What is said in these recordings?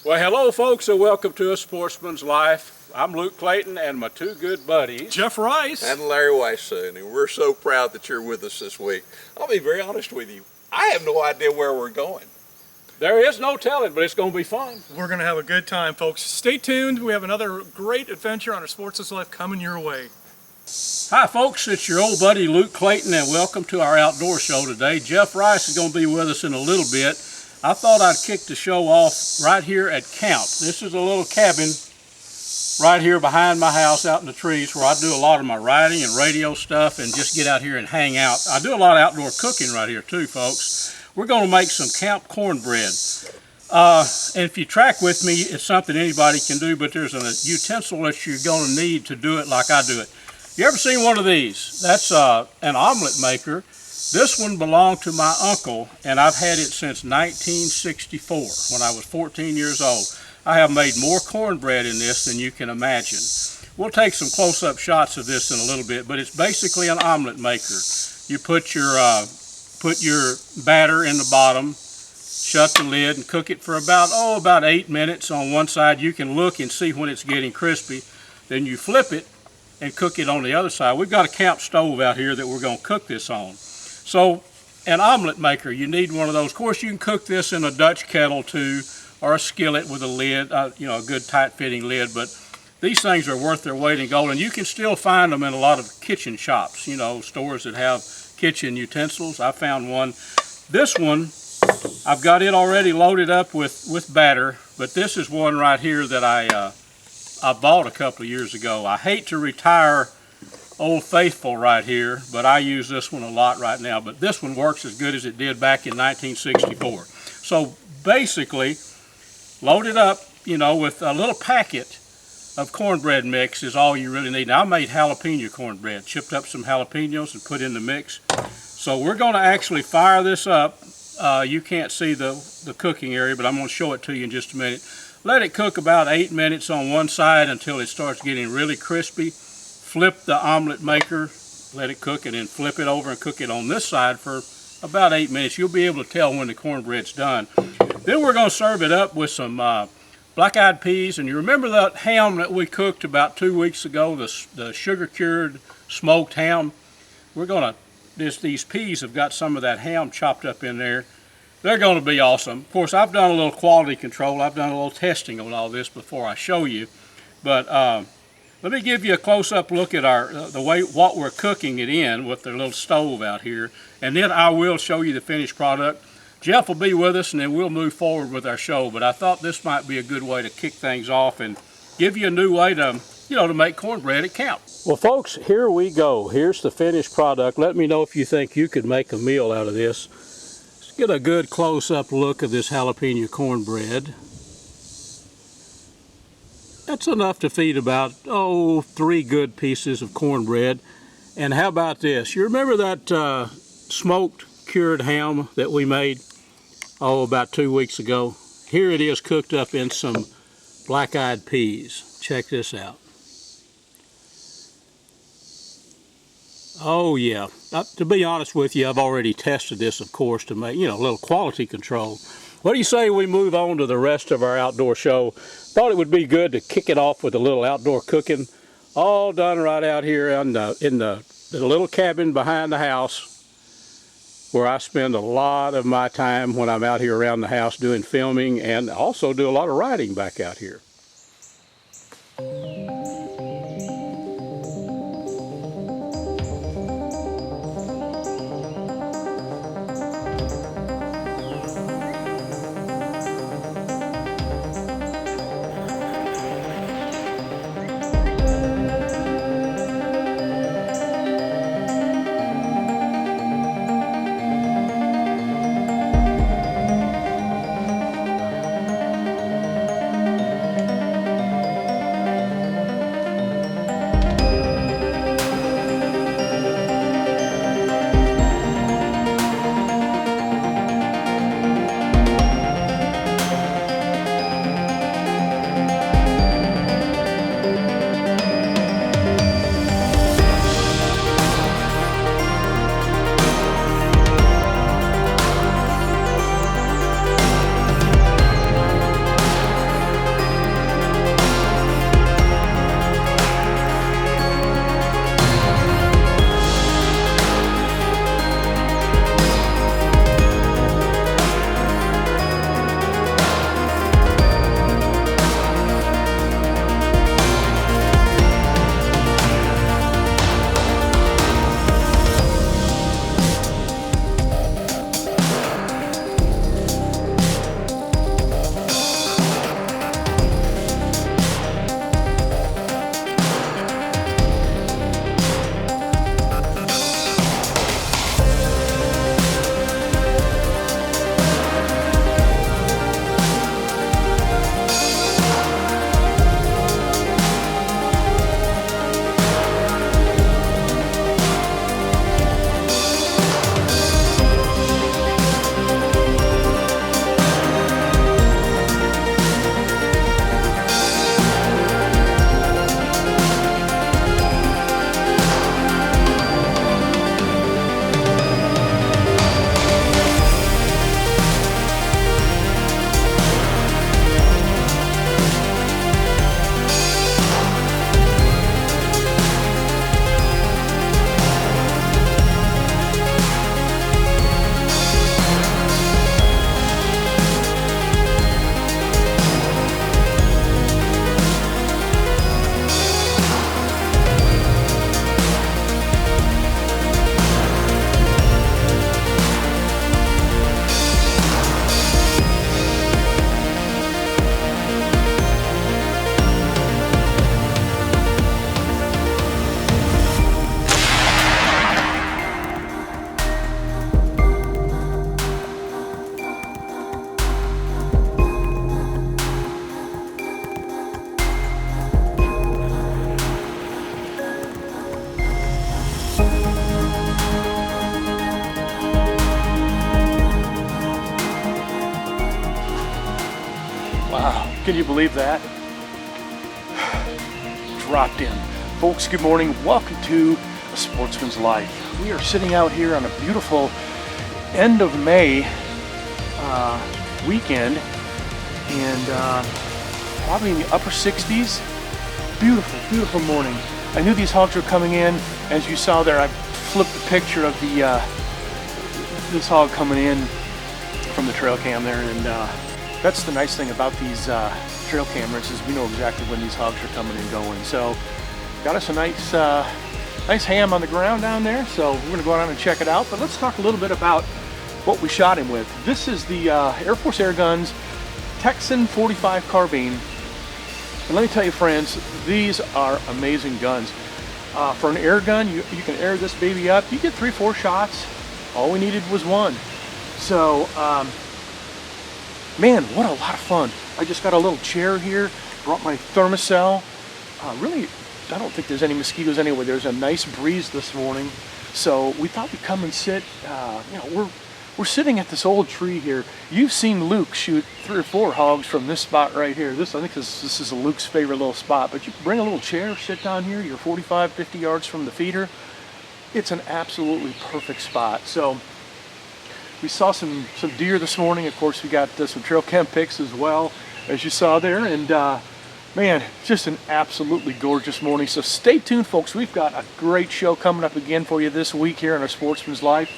Well, hello folks, and welcome to A Sportsman's Life. I'm Luke Clayton and my two good buddies, Jeff Rice and Larry Weissoon, and we're so proud that you're with us this week. I'll be very honest with you, I have no idea where we're going. There is no telling, but it's going to be fun. We're going to have a good time, folks. Stay tuned. We have another great adventure on Our Sportsman's Life coming your way. Hi folks, it's your old buddy Luke Clayton, and welcome to our outdoor show today. Jeff Rice is going to be with us in a little bit. I thought I'd kick the show off right here at Camp. This is a little cabin right here behind my house out in the trees where I do a lot of my writing and radio stuff and just get out here and hang out. I do a lot of outdoor cooking right here too, folks. We're going to make some camp cornbread. And if you track with me, it's something anybody can do, but there's a utensil that you're going to need to do it like I do it. You ever seen one of these? That's an omelet maker. This one belonged to my uncle, and I've had it since 1964, when I was 14 years old. I have made more cornbread in this than you can imagine. We'll take some close-up shots of this in a little bit, but it's basically an omelet maker. You put your batter in the bottom, shut the lid, and cook it for about 8 minutes on one side. You can look and see when it's getting crispy. Then you flip it and cook it on the other side. We've got a camp stove out here that we're going to cook this on. So, an omelet maker, you need one of those. Of course, you can cook this in a Dutch kettle too, or a skillet with a lid, a good tight-fitting lid, but these things are worth their weight in gold, and you can still find them in a lot of kitchen shops, stores that have kitchen utensils. I found one. This one, I've got it already loaded up with batter, but this is one right here that I bought a couple of years ago. I hate to retire Old Faithful right here, but I use this one a lot right now. But this one works as good as it did back in 1964. So basically, load it up, with a little packet of cornbread mix is all you really need. Now, I made jalapeno cornbread, chipped up some jalapenos and put in the mix. So we're going to actually fire this up. You can't see the cooking area, but I'm going to show it to you in just a minute. Let it cook about 8 minutes on one side until it starts getting really crispy. Flip the omelet maker, let it cook, and then flip it over and cook it on this side for about 8 minutes. You'll be able to tell when the cornbread's done. Then we're going to serve it up with some black-eyed peas. And you remember that ham that we cooked about 2 weeks ago, the sugar-cured smoked ham? We're going to, these peas have got some of that ham chopped up in there. They're going to be awesome. Of course, I've done a little quality control. I've done a little testing on all this before I show you. But let me give you a close-up look at what we're cooking it in with the little stove out here, and then I will show you the finished product. Jeff will be with us, and then we'll move forward with our show. But I thought this might be a good way to kick things off and give you a new way to, to make cornbread at camp. Well, folks, here we go. Here's the finished product. Let me know if you think you could make a meal out of this. Let's get a good close-up look of this jalapeno cornbread. That's enough to feed about, 3 good pieces of cornbread. And how about this? You remember that smoked cured ham that we made, about 2 weeks ago? Here it is cooked up in some black-eyed peas. Check this out. Oh yeah, to be honest with you, I've already tested this, of course, to make, a little quality control. What do you say we move on to the rest of our outdoor show? Thought it would be good to kick it off with a little outdoor cooking, all done right out here in the little cabin behind the house, where I spend a lot of my time when I'm out here around the house doing filming, and also do a lot of writing back out here. Can you believe that? Dropped in. Folks, good morning. Welcome to A Sportsman's Life. We are sitting out here on a beautiful end of May weekend, and probably in the upper 60s. Beautiful, beautiful morning. I knew these hogs were coming in. As you saw there, I flipped the picture of the this hog coming in from the trail cam there, and that's the nice thing about these trail cameras is we know exactly when these hogs are coming and going. So got us a nice nice ham on the ground down there, so we're gonna go out and check it out. But let's talk a little bit about what we shot him with. This is the AirForce Airgun's Texan 45 carbine. And let me tell you, friends, these are amazing guns. For an air gun, you can air this baby up. You get 3-4 shots. All we needed was one. So, man, what a lot of fun. I just got a little chair here, brought my thermocell. Really, I don't think there's any mosquitoes anyway. There's a nice breeze this morning. So we thought we'd come and sit. You know, we're sitting at this old tree here. You've seen Luke shoot 3 or 4 hogs from this spot right here. I think this is Luke's favorite little spot. But you bring a little chair, sit down here. You're 45, 50 yards from the feeder. It's an absolutely perfect spot. So we saw some deer this morning. Of course, we got some trail cam pics as well, as you saw there. And man, just an absolutely gorgeous morning. So stay tuned, folks. We've got a great show coming up again for you this week here on Our Sportsman's Life.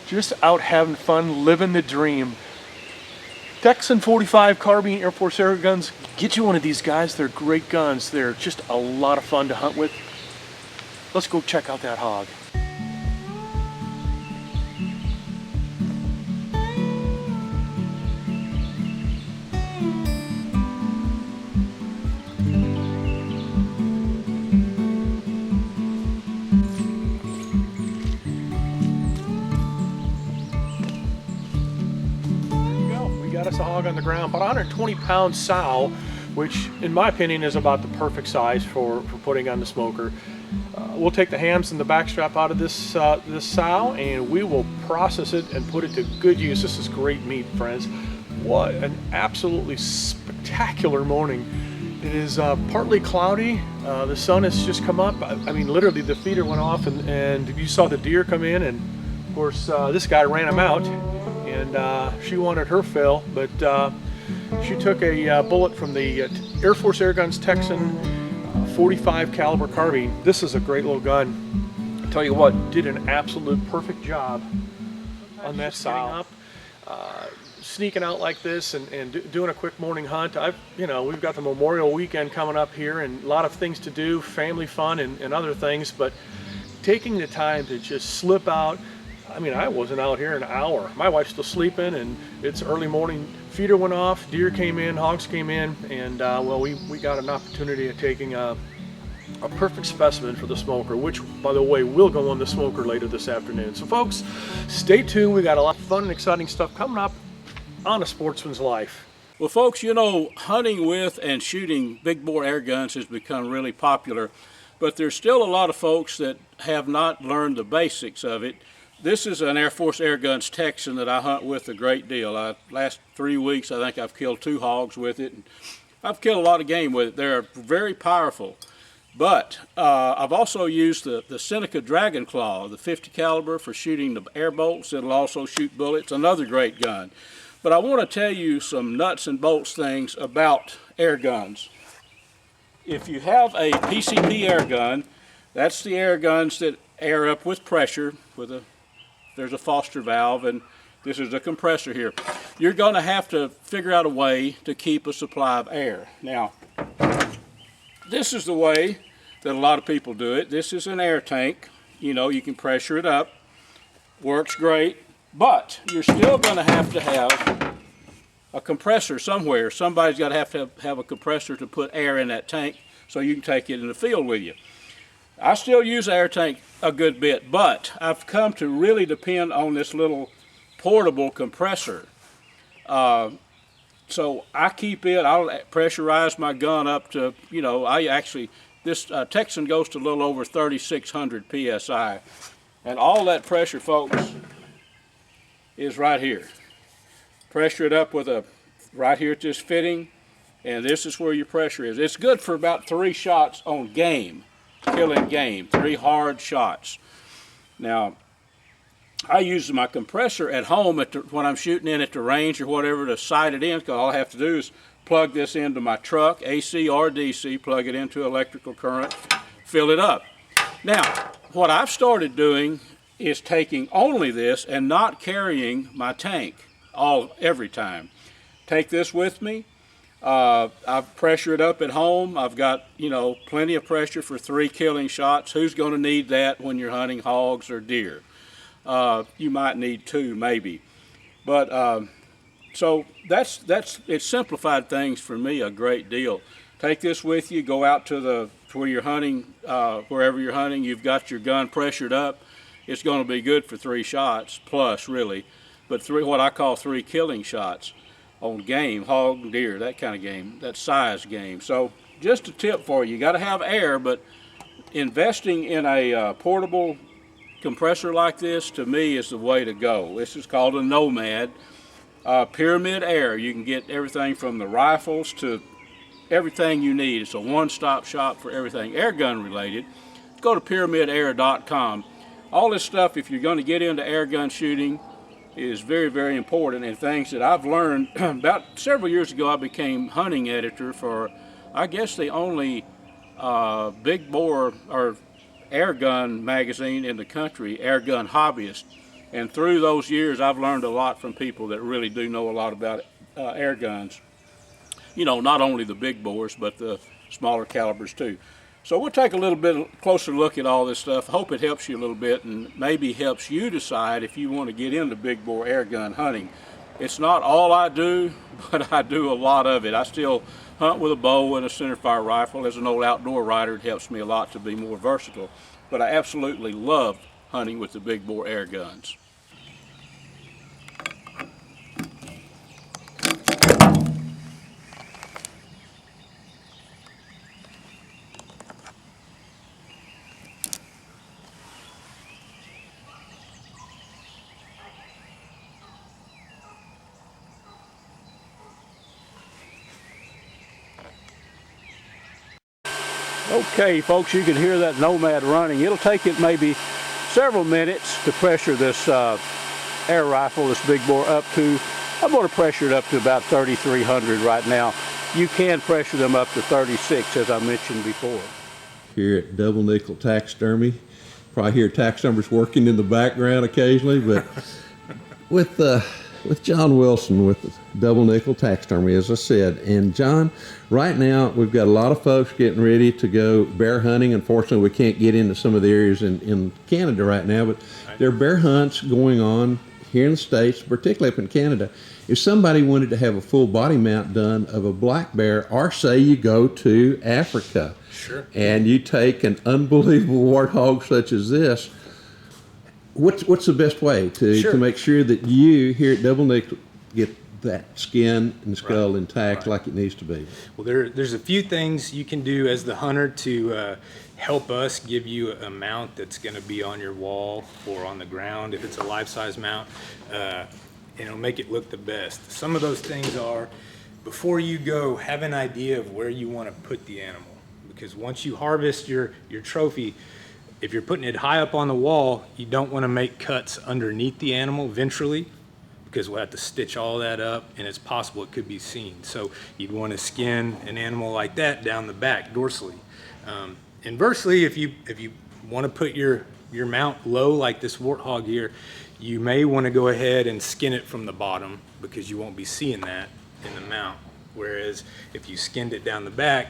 Just out having fun, living the dream. Texan 45 carbine AirForce Airguns. Get you one of these guys. They're great guns. They're just a lot of fun to hunt with. Let's go check out that hog. Got us a hog on the ground, about 120-pound sow, which in my opinion is about the perfect size for putting on the smoker. We'll take the hams and the backstrap out of this sow, and we will process it and put it to good use. This is great meat, friends. What an absolutely spectacular morning. It is partly cloudy. The sun has just come up. I mean, literally the feeder went off, and you saw the deer come in, and of course this guy ran them out. And she wanted her fill, but she took a bullet from the AirForce Airgun's Texan 45 caliber carbine. This is a great little gun. I tell you what, did an absolute perfect job on that sow. Sneaking out like this and doing a quick morning hunt. We've got the Memorial Weekend coming up here and a lot of things to do, family fun and other things, but taking the time to just slip out. I mean, I wasn't out here an hour. My wife's still sleeping, and it's early morning. Feeder went off, deer came in, hogs came in, and well, we got an opportunity of taking a perfect specimen for the smoker, which, by the way, will go on the smoker later this afternoon. So, folks, stay tuned. We got a lot of fun and exciting stuff coming up on A Sportsman's Life. Well, folks, you know, hunting with and shooting big bore air guns has become really popular, but there's still a lot of folks that have not learned the basics of it. This is an AirForce Airgun's Texan that I hunt with a great deal. Last 3 weeks, I think I've killed 2 hogs with it. And I've killed a lot of game with it. They're very powerful. But I've also used the Seneca Dragon Claw, the 50 caliber, for shooting the air bolts. It'll also shoot bullets. Another great gun. But I want to tell you some nuts and bolts things about air guns. If you have a PCP air gun, that's the air guns that air up with pressure there's a Foster valve, and this is a compressor here. You're going to have to figure out a way to keep a supply of air. Now, this is the way that a lot of people do it. This is an air tank. You know, you can pressure it up. Works great, but you're still going to have a compressor somewhere. Somebody's got to have a compressor to put air in that tank so you can take it in the field with you. I still use the air tank a good bit, but I've come to really depend on this little portable compressor. So I keep it, I'll pressurize my gun up to, you know, this Texan goes to a little over 3,600 PSI. And all that pressure, folks, is right here. Pressure it up with right here at this fitting, And this is where your pressure is. It's good for about 3 shots on game, killing game, 3 hard shots. Now, I use my compressor at home when I'm shooting in at the range or whatever to sight it in, because all I have to do is plug this into my truck, AC or DC, plug it into electrical current, fill it up. Now, what I've started doing is taking only this and not carrying my tank every time. Take this with me. I've pressure it up at home. I've got, plenty of pressure for 3 killing shots. Who's going to need that when you're hunting hogs or deer? You might need 2 maybe. But so it's simplified things for me a great deal. Take this with you, go out to where you're hunting, wherever you're hunting, you've got your gun pressured up. It's going to be good for 3 shots plus, really, but what I call 3 killing shots on game, hog, deer, that kind of game, that size game. So just a tip for you, you got to have air, but investing in a portable compressor like this, to me, is the way to go. This is called a Nomad. Pyramid Air. You can get everything from the rifles to everything you need. It's a one-stop shop for everything air gun related. Go to pyramidair.com. All this stuff, if you're going to get into air gun shooting, is very, very important, and things that I've learned. About several years ago, I became hunting editor for, I guess, the only big bore or air gun magazine in the country, Air Gun Hobbyist. And through those years, I've learned a lot from people that really do know a lot about air guns. Not only the big bores, but the smaller calibers too. So we'll take a little bit closer look at all this stuff. Hope it helps you a little bit and maybe helps you decide if you want to get into big bore air gun hunting. It's not all I do, but I do a lot of it. I still hunt with a bow and a centerfire rifle. As an old outdoor rider, it helps me a lot to be more versatile. But I absolutely love hunting with the big bore air guns. Okay, folks, you can hear that Nomad running. It'll take it maybe several minutes to pressure this air rifle, this big bore, up to, I'm going to pressure it up to about 3,300 right now. You can pressure them up to 36, as I mentioned before. Here at Double Nickel Taxidermy, probably hear taxidermists working in the background occasionally, but with John Wilson with Double Nickel Taxidermy, as I said. And John, right now we've got a lot of folks getting ready to go bear hunting. Unfortunately, we can't get into some of the areas in Canada right now, but there are bear hunts going on here in the States, particularly up in Canada. If somebody wanted to have a full body mount done of a black bear, or say you go to Africa, sure, and you take an unbelievable warthog such as this, what's the best way to make sure that you here at Double Nickel get that skin and skull intact like it needs to be? Well, there's a few things you can do as the hunter to help us give you a mount that's going to be on your wall or on the ground. If it's a life-size mount, it'll make it look the best. Some of those things are, before you go, have an idea of where you want to put the animal. Because once you harvest your trophy, if you're putting it high up on the wall, you don't want to make cuts underneath the animal ventrally, because we'll have to stitch all that up, and it's possible it could be seen. So you'd want to skin an animal like that down the back dorsally. Inversely, if you want to put your mount low like this warthog here, you may want to go ahead and skin it from the bottom, because you won't be seeing that in the mount. Whereas if you skinned it down the back,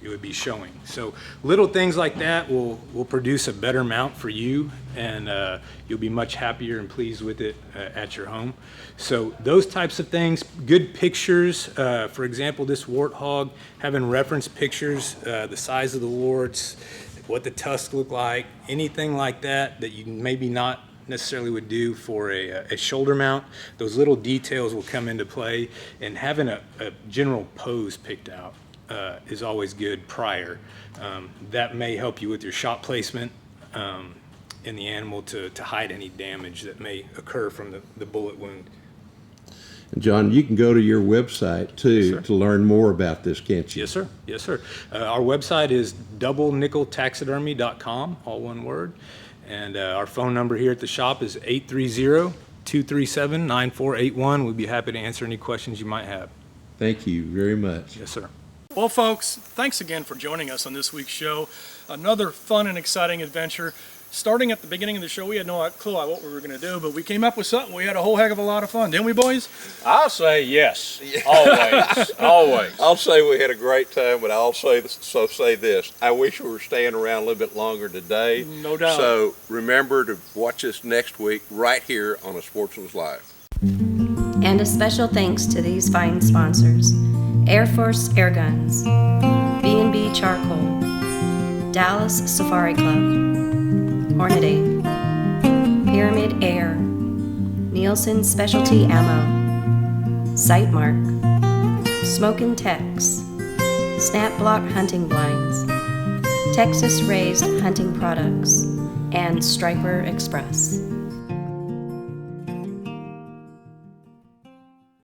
it would be showing. So little things like that will produce a better mount for you, and you'll be much happier and pleased with it at your home. So those types of things, good pictures, for example, this warthog, having reference pictures, the size of the warts, what the tusks look like, anything like that you maybe not necessarily would do for a shoulder mount, those little details will come into play, and having a general pose picked out is always good prior. That may help you with your shot placement in the animal to hide any damage that may occur from the bullet wound. And John, you can go to your website too sir. to learn more about this, can't you? Yes, sir. Yes, sir. Our website is doublenickeltaxidermy.com, all one word. And our phone number here at the shop is 830-237-9481. We'd be happy to answer any questions you might have. Thank you very much. Yes, sir. Well, folks, thanks again for joining us on this week's show. Another fun and exciting adventure. Starting at the beginning of the show, we had no clue what we were going to do, but we came up with something. We had a whole heck of a lot of fun, didn't we, boys? I'll say yes. Always. Always. I'll say we had a great time, but I'll say this. I wish we were staying around a little bit longer today. No doubt. So remember to watch us next week right here on a Sportsman's Life. And a special thanks to these fine sponsors: AirForce Airguns, B&B Charcoal, Dallas Safari Club, Hornady, Pyramid Air, Nielsen Specialty Ammo, Sightmark, Smokin' Tex, Snap Block Hunting Blinds, Texas Raised Hunting Products, and Striper Express.